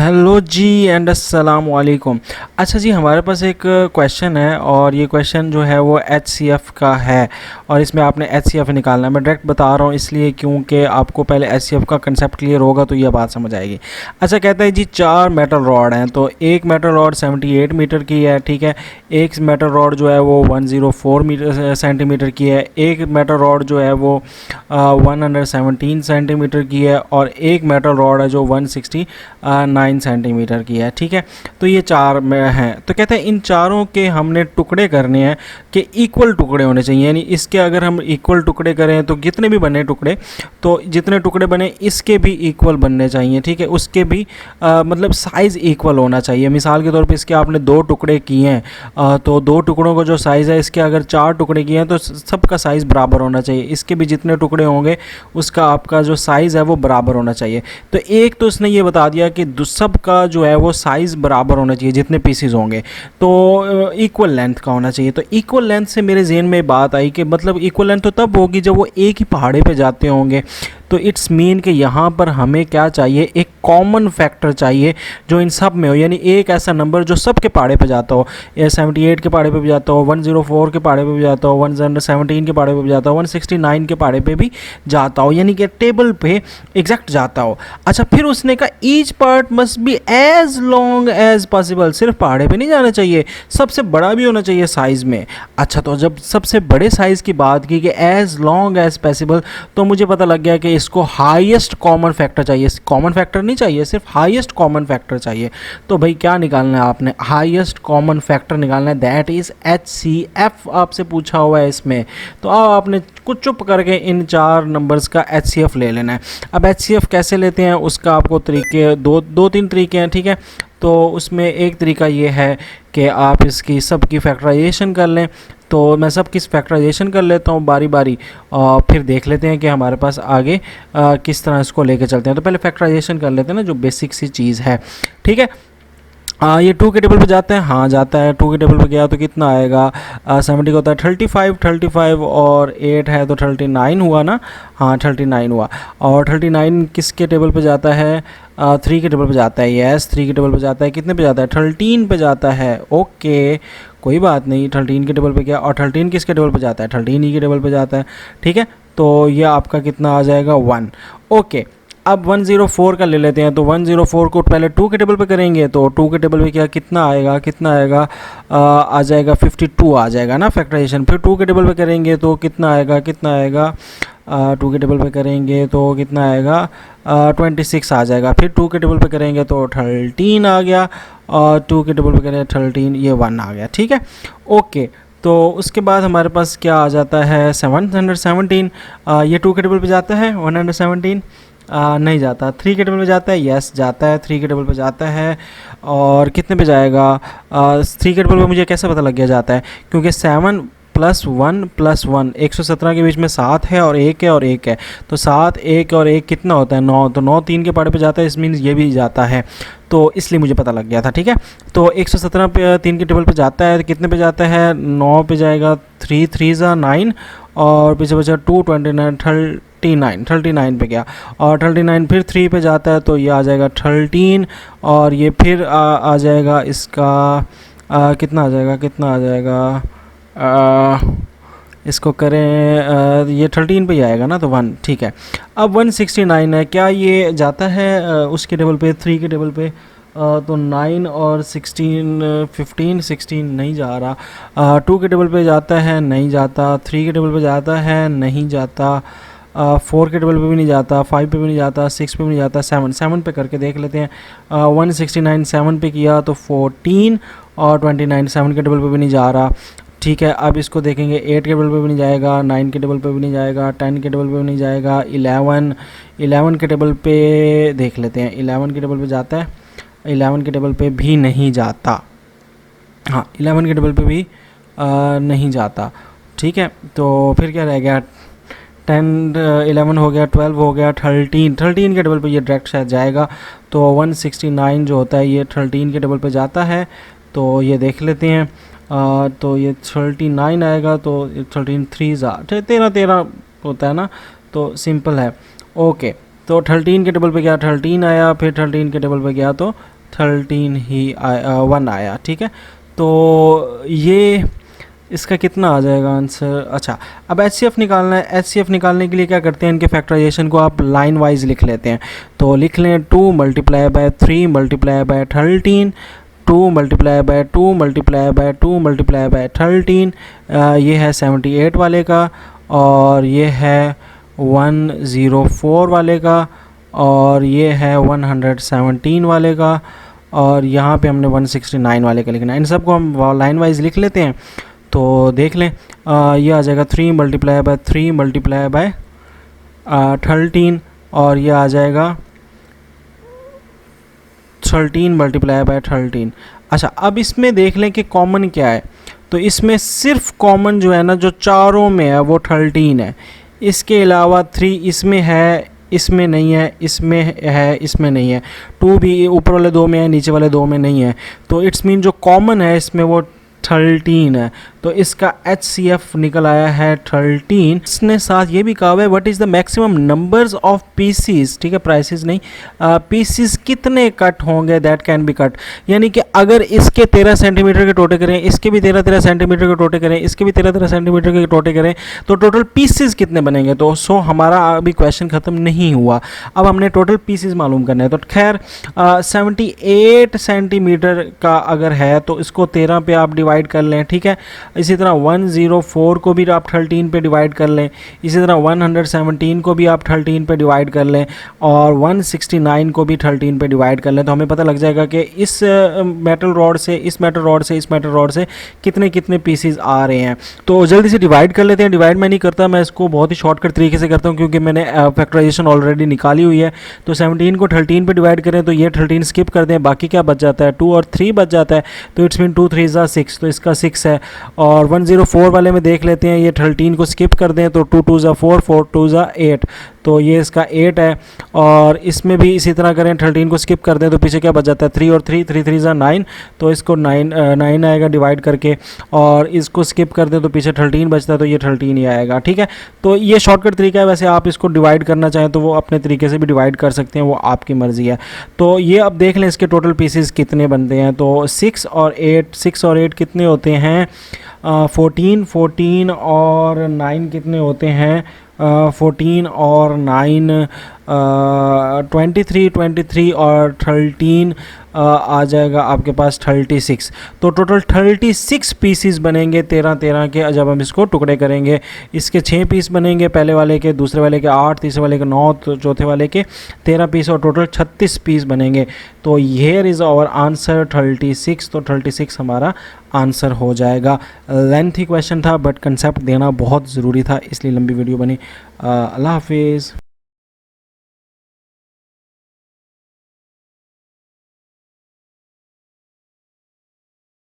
Hello ji and अस्सलाम वालेकुम। अच्छा जी, हमारे पास एक क्वेश्चन है और ये क्वेश्चन जो है वो एचसीएफ का है और इसमें आपने एचसीएफ निकालना है। मैं डायरेक्ट बता रहा हूँ इसलिए क्योंकि आपको पहले एचसीएफ का कंसेप्ट क्लियर होगा तो ये बात समझ आएगी। अच्छा, कहता है जी 4 मेटल रॉड हैं, तो एक मेटल रॉड 78 मीटर की है, ठीक है। एक मेटल रॉड जो है वो 104 सेंटीमीटर की है, एक मेटल रॉड जो है वो 117 सेंटीमीटर की है और एक मेटल रॉड है जो 169 सेंटीमीटर की है, ठीक है। तो ये चार में हैं, तो कहते हैं इन चारों के हमने टुकड़े करने हैं कि इक्वल टुकड़े होने चाहिए, यानी इसके अगर हम इक्वल टुकड़े करें तो जितने भी बने टुकड़े, तो जितने टुकड़े बने इसके भी इक्वल बनने चाहिए, ठीक है। उसके भी मतलब साइज़ इक्वल होना चाहिए। मिसाल के तौर पे इसके आपने 2 टुकड़े किए हैं, तो 2 टुकड़ों का जो साइज़ है, इसके अगर 4 टुकड़े किए हैं तो सबका साइज़ बराबर होना चाहिए। इसके भी जितने टुकड़े होंगे उसका आपका जो साइज़ है वो बराबर होना चाहिए। तो एक तो इसने ये बता दिया कि सब का जो है वो साइज़ बराबर होना चाहिए, जितने पीसीज होंगे तो इक्वल लेंथ का होना चाहिए। तो इक्वल लेंथ से मेरे जहन में बात आई कि मतलब इक्वल लेंथ तो तब होगी जब वो एक ही पहाड़े पे जाते होंगे। तो इट्स मीन कि यहाँ पर हमें क्या चाहिए, एक कॉमन फैक्टर चाहिए जो इन सब में हो, यानी एक ऐसा नंबर जो सब के पहाड़े पे जाता हो। 78 के पहाड़े पे भी जाता हो, 104 के पहाड़े पे भी जाता हो, 117 के पहाड़े पे भी जाता हो, 169 के पहाड़े पे भी जाता हो, यानी कि टेबल पे एग्जैक्ट जाता हो। अच्छा, फिर उसने कहा each part must be as long as possible. सिर्फ पहाड़े पे नहीं जाना चाहिए, सबसे बड़ा भी होना चाहिए साइज़ में। अच्छा, तो जब सबसे बड़े साइज़ की बात की कि एज लॉन्ग एज पॉसिबल, तो मुझे पता लग गया कि इसको हाईएस्ट कॉमन फैक्टर चाहिए। कॉमन फैक्टर नहीं चाहिए, सिर्फ हाईएस्ट कॉमन फैक्टर चाहिए। तो भाई क्या निकालना है आपने, हाईएस्ट कॉमन फैक्टर निकालना है, दैट इज़ HCF आपसे पूछा हुआ है इसमें। तो अब आपने कुछ चुप करके इन 4 नंबर्स का HCF ले लेना है। अब HCF कैसे लेते हैं उसका आपको तरीके दो तीन तरीके हैं, ठीक है। तो उसमें एक तरीका ये है कि आप इसकी सब की फैक्टराइजेशन कर लें। तो मैं सब की फैक्टराइजेशन कर लेता हूँ बारी बारी और फिर देख लेते हैं कि हमारे पास आगे किस तरह इसको लेके चलते हैं। तो पहले फैक्टराइजेशन कर लेते हैं ना, जो बेसिक सी चीज़ है, ठीक है। ये 2 के टेबल पे जाता है, हाँ जाता है। 2 के टेबल पे गया तो कितना आएगा, 70 का होता है 35 और 8 है तो 39 हुआ ना। हाँ 39 हुआ। और 39 किसके टेबल पे जाता है, 3 के टेबल पे जाता है। यस 3 के टेबल पे जाता है। कितने पे जाता है, 13 पे जाता है। ओके कोई बात नहीं, 13 के टेबल पे गया। और 13 किसके टेबल पे जाता है, 13 ही के टेबल पे जाता है, ठीक है। तो ये आपका कितना आ जाएगा 1। ओके, अब 104 का ले लेते हैं। तो 104 को पहले 2 के टेबल पे करेंगे तो 2 के टेबल पे क्या कितना आएगा, आ जाएगा 52 आ जाएगा ना फैक्टराइजेशन। फिर 2 के टेबल पे करेंगे तो कितना आएगा, 2 के टेबल पे करेंगे तो कितना आएगा, 26 आ जाएगा। फिर 2 के टेबल पे करेंगे तो 13 आ गया और 2 के टेबल पे करेंगे 13, ये 1 आ गया, ठीक है। ओके, तो उसके बाद हमारे पास क्या आ जाता है 717। ये 2 के टेबल पे जाता है 117, नहीं जाता। 3 के टेबल पे जाता है, यस जाता है, 3 के टेबल पे जाता है। और कितने पे जाएगा, 3 के टेबल पे मुझे कैसे पता लग गया जाता है, क्योंकि 7 + 1 + 1 117 के बीच में 7 है और 1 है और 1 है। तो 7 1 और 1 कितना होता है 9, तो 9 3 के पहाड़े पे जाता है, इस मीन्स ये भी जाता है। तो इसलिए मुझे पता लग गया था, ठीक है। तो 117 पे 3 के टेबल पे जाता है, तो कितने पे जाता है 9 पे जाएगा, 3 3 ज़ा 9 और पीछे बचा 2 29 39 पे गया। और 39 फिर 3 पे जाता है तो ये आ जाएगा 13 और ये फिर आ जाएगा इसका कितना आ जाएगा इसको करें ये 13 पे ही आएगा ना, तो 1, ठीक है। अब 169 है, क्या ये जाता है उसके टेबल पे, 3 के टेबल पे, तो 9 और 16 नहीं जा रहा। 2 के टेबल पे जाता है, नहीं जाता। 3 के टेबल पे जाता है, नहीं जाता। 4 के टेबल पे भी नहीं जाता, 5 पे भी नहीं जाता, 6 पे भी नहीं जाता। 7 पे करके देख लेते हैं। 169 7 पे किया तो 14 और 29 7 के टेबल पे भी नहीं जा रहा, ठीक है। अब इसको देखेंगे 8 के टेबल पे भी नहीं जाएगा, 9 के टेबल पे भी नहीं जाएगा, 10 के टेबल पे भी नहीं जाएगा। 11 के टेबल पे देख लेते हैं, 11 के टेबल पे जाता है, 11 के टेबल पे भी नहीं जाता। हाँ 11 के टेबल पे भी नहीं जाता, ठीक है। तो फिर क्या रह गया, 10 11 हो गया, 12 हो गया, 13 के टेबल पे ये डायरेक्ट शायद जाएगा। तो 169 जो होता है ये 13 के टेबल पे जाता है। तो ये देख लेते हैं, तो ये 39 आएगा, तो 13 3 13 होता है ना, तो सिंपल है। ओके, तो 13 के टेबल पे गया 13 आया, फिर 13 के टेबल पे गया तो 13 ही 1 आया, ठीक है। तो ये इसका कितना आ जाएगा आंसर। अच्छा, अब HCF निकालना है। HCF निकालने के लिए क्या करते हैं, इनके फैक्टराइजेशन को आप लाइन वाइज लिख लेते हैं। तो लिख लें 2 multiply by 3 multiply by 13, 2 multiply by 2 multiply by 2 multiply by 13, ये है 78 वाले का, और ये है 104 वाले का, और ये है 117 वाले का, और यहाँ पे हमने 169 वाले का लिखना है। इन सब को हम लाइन वाइज लिख लेते हैं। तो देख लें, ये आ जाएगा 3 मल्टीप्लाई बाय 3 मल्टीप्लाई बाय 13, और ये आ जाएगा 13 मल्टीप्लाई बाय 13। अच्छा, अब इसमें देख लें कि कॉमन क्या है। तो इसमें सिर्फ कॉमन जो है ना, जो चारों में है वो 13 है। इसके अलावा 3 इसमें है, इसमें नहीं है, इसमें है, इसमें नहीं है। 2 भी ऊपर वाले 2 में है, नीचे वाले 2 में नहीं है। तो इट्स मीन जो कॉमन है इसमें वो 13 है। तो इसका HCF निकल आया है 13। इसने साथ ये भी कहा हुआ है what is the maximum numbers of pieces, ठीक है, प्राइसेस नहीं, पीसीज कितने कट होंगे दैट कैन बी कट। यानी कि अगर इसके 13 सेंटीमीटर के टोटे करें, इसके भी 13 सेंटीमीटर के टोटे करें, इसके भी 13 सेंटीमीटर के टोटे करें, तो टोटल पीसीज कितने बनेंगे। तो सो हमारा अभी क्वेश्चन ख़त्म नहीं हुआ, अब हमने टोटल पीसीज मालूम करना है। तो खैर 78 सेंटीमीटर का अगर है तो इसको 13 पे आप डिवाइड कर लें, ठीक है। इसी तरह 104 को भी आप 13 पे डिवाइड कर लें, इसी तरह 117 को भी आप 13 पे डिवाइड कर लें, और 169 को भी 13 पे डिवाइड कर लें। तो हमें पता लग जाएगा कि इस मेटल रॉड से, इस मेटल रॉड से, इस मेटल रॉड से कितने कितने पीसीज आ रहे हैं। तो जल्दी से डिवाइड कर लेते हैं। डिवाइड मैं नहीं करता, मैं इसको बहुत ही शॉर्टकट तरीके से करता हूँ क्योंकि मैंने फैक्टराइजेशन ऑलरेडी निकाली हुई है। तो 17 को 13 पे डिवाइड करें तो ये 13 स्किप कर दें, बाकी क्या बच जाता है, 2 और 3 बच जाता है। तो इट्स मीन 2 3 ज़ा 6, तो इसका 6 है। और 104 वाले में देख लेते हैं, ये 13 को स्किप कर दें तो 2 2 ज़ा 4, 4 2 ज़ा 8, तो ये इसका 8 है। और इसमें भी इसी तरह करें, 13 को स्किप कर दें तो पीछे क्या बच जाता है, 3 और 3, 3 3 ज़ा 9, तो इसको 9 आएगा डिवाइड करके। और इसको स्किप कर दें तो पीछे 13 बचता है, तो ये 13 ही आएगा, ठीक है। तो ये शॉर्टकट तरीका है। वैसे आप इसको डिवाइड करना चाहें तो वो अपने तरीके से भी डिवाइड कर सकते हैं, वो आपकी मर्ज़ी है। तो ये अब देख लें इसके टोटल पीसेस कितने बनते हैं। तो 6 और 8 कितने होते हैं, 14 और 9 कितने होते हैं, 14 और 9 23 और 13 आ जाएगा आपके पास 36। तो टोटल 36 पीसीस बनेंगे 13 के, जब हम इसको टुकड़े करेंगे। इसके 6 पीस बनेंगे, पहले वाले के, दूसरे वाले के 8, तीसरे वाले के 9, तो चौथे वाले के 13 पीस, और टोटल 36 पीस बनेंगे। तो हियर इज़ आवर आंसर 36। तो 36 हमारा आंसर हो जाएगा। लेंथी क्वेश्चन था बट कंसेप्ट देना बहुत ज़रूरी था, इसलिए लंबी वीडियो बनी। अल्लाह हाफिज़।